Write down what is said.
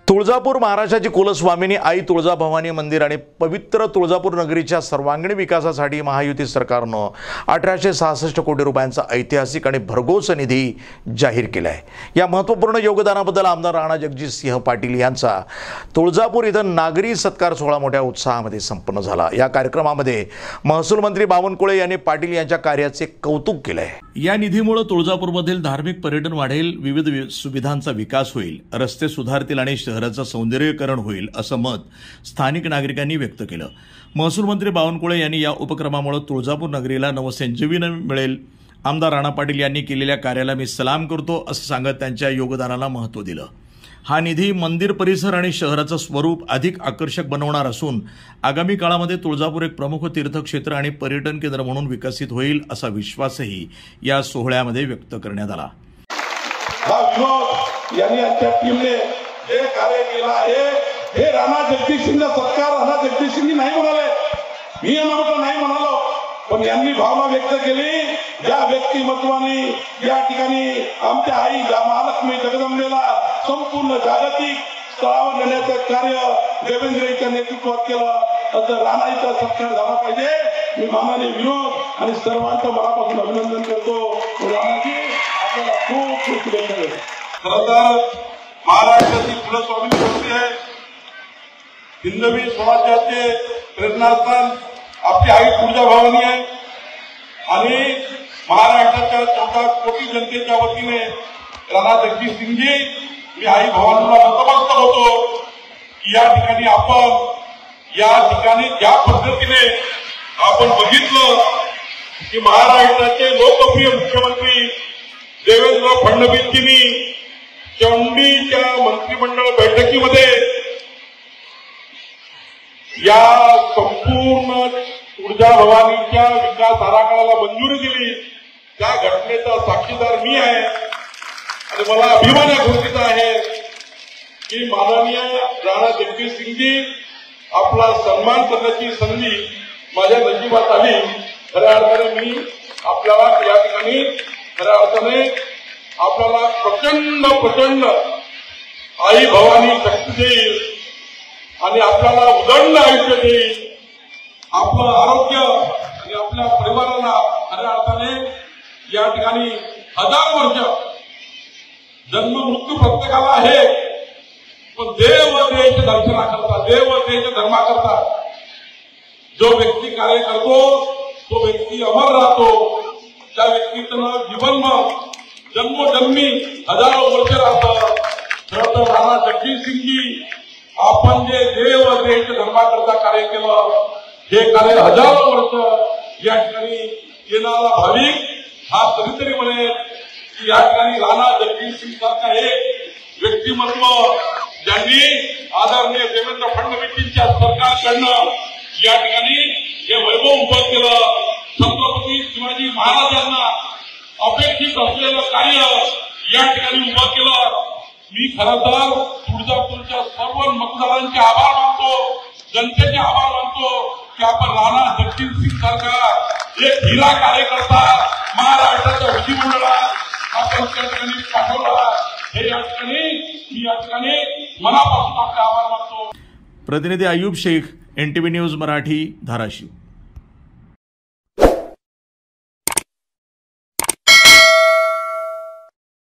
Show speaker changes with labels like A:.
A: तुळजापूर महाराष्ट्राची कुलस्वामिनी आई तुळजाभवानी मंदिर आणि पवित्र तुळजापूर नगरीच्या सर्वांगीण विकासासाठी महायुती सरकारनं 1866 कोटी रुपयांचा ऐतिहासिक आणि भरघोस निधी जाहीर केला आहे। या महत्त्वपूर्ण योगदानाबद्दल आमदार राणा जगजितसिंह पाटील यांचा तुळजापूर इथं नागरी सत्कार सोहळा मोठ्या उत्साहामध्ये संपन्न झाला। या कार्यक्रमामध्ये महसूल मंत्री बावनकुळे यांनी पाटील यांच्या कार्याचे कौतुक केले आहे। या निधीमुळे तुळजापूरमधील धार्मिक पर्यटन वाढेल, विविध सुविधांचा विकास होईल, रस्ते सुधारतील आणि शहराचं सौंदर्यीकरण होईल असं मत स्थानिक नागरिकांनी व्यक्त केलं। महसूल मंत्री बावनकुळे यांनी या उपक्रमामुळे तुळजापूर नगरीला नवसंजीवनी मिळेल। आमदार राणा पाटील यांनी केलेल्या कार्याला मी सलाम करतो असं सांगत त्यांच्या योगदानाला महत्त्व दिलं। हा निधी मंदिर परिसर आणि शहराचं स्वरूप अधिक आकर्षक बनवणार असून आगामी काळामध्ये तुळजापूर एक प्रमुख तीर्थक्षेत्र आणि पर्यटन केंद्र म्हणून विकसित होईल असा विश्वासही या सोहळ्यामध्ये व्यक्त करण्यात आला।
B: यांनी आमच्या टीमने हे कार्य केलं आहे, हे राणा जगजितसिंहचा सत्कार राणा जगजितसिंह नाही म्हणाले, मी यांना म्हटलं नाही म्हणालो, पण यांनी भावना व्यक्त केली। या व्यक्तिमत्वाने या ठिकाणी आमच्या आई महालक्ष्मी जगदंबेला संपूर्ण जागतिक स्तरावर नेण्याचं कार्य देवेंद्रजींच्या नेतृत्वात केलं। असं राणाजीचा सत्कार झाला पाहिजे। मी माननीय विनोद आणि सर्वांचं मनापासून अभिनंदन करतो। राणाजी आपल्याला खूप खूप शुभेच्छा देतो। खरं तर महाराष्ट्राची कुलस्वामिनी होती आहे, हिंदवी स्वराज्याचे प्रेरणास्थान आपली आई तुळजाभवानी आहे आणि महाराष्ट्राच्या 14 कोटी जनतेच्या वतीने राणा जगजितसिंहजी मी आई भवानीला नतमस्तक होतो की या ठिकाणी ज्या पद्धतीने आपण बघितलं की महाराष्ट्राचे लोकप्रिय मुख्यमंत्री देवेंद्र फडणवीसजींनी चौंडीच्या मंत्रिमंडळ बैठकीमध्ये या संपूर्ण तुळजाभवानीच्या विकास आराखड्याला मंजुरी दिली। त्या घटनेचा साक्षीदार मी आहे आणि मला अभिमान या गोष्टीचा आहे की माननीय राणा जगजितसिंहजी आपला सन्मान करण्याची संधी माझ्या नशिबात आली। खऱ्या अर्थाने मी आपल्याला या ठिकाणी खऱ्या अर्थाने आपल्याला प्रचंड आई भवानी शक्ती देईल आणि आपल्याला उदंड आयुष्य देईल। आपलं आरोग्य आणि आपल्या परिवाराला खऱ्या अर्थाने या ठिकाणी 1000 वर्ष जन्म मृत्यू प्रत्येकाला आहे, पण देव देश दर्शनाकरता देव देश धर्माकरता जो व्यक्ती कार्य करतो तो व्यक्ती अमर राहतो। त्या व्यक्तीचं नाव जीवन जन्मोजन्मी 1000 वर्ष राहतं। खरं तर राणा जगजितसिंहजी आपण जे देव देश धर्माकरता कार्य केलं हे कार्य 1000 वर्ष या ठिकाणी येणारा भाविक हा कधीतरी म्हणेल की या ठिकाणी राणा जगजितसिंह सारखा एक व्यक्तिमत्व ज्यांनी आदरणीय देवेंद्र फडणवीसजींच्या सरकारकडनं या ठिकाणी हे वैभव उभं केलं। छत्रपती शिवाजी महाराजांना अपेक्षित असलेलं कार्य या ठिकाणी उभं केलं। मी खरं तर तुळजापूरच्या सर्व मतदारांचे आभार मानतो, जनतेचे आभार मानतो की आपण राणा जगजितसिंह सारखा एक हिरा कार्यकर्ता महाराष्ट्राच्या विधिमंडळात आपण त्या ठिकाणी पाठवला। हे या ठिकाणी मनापासून आपले आभार मानतो।
A: प्रतिनिधी अयूब शेख, NTV न्यूज मराठी, धाराशिव।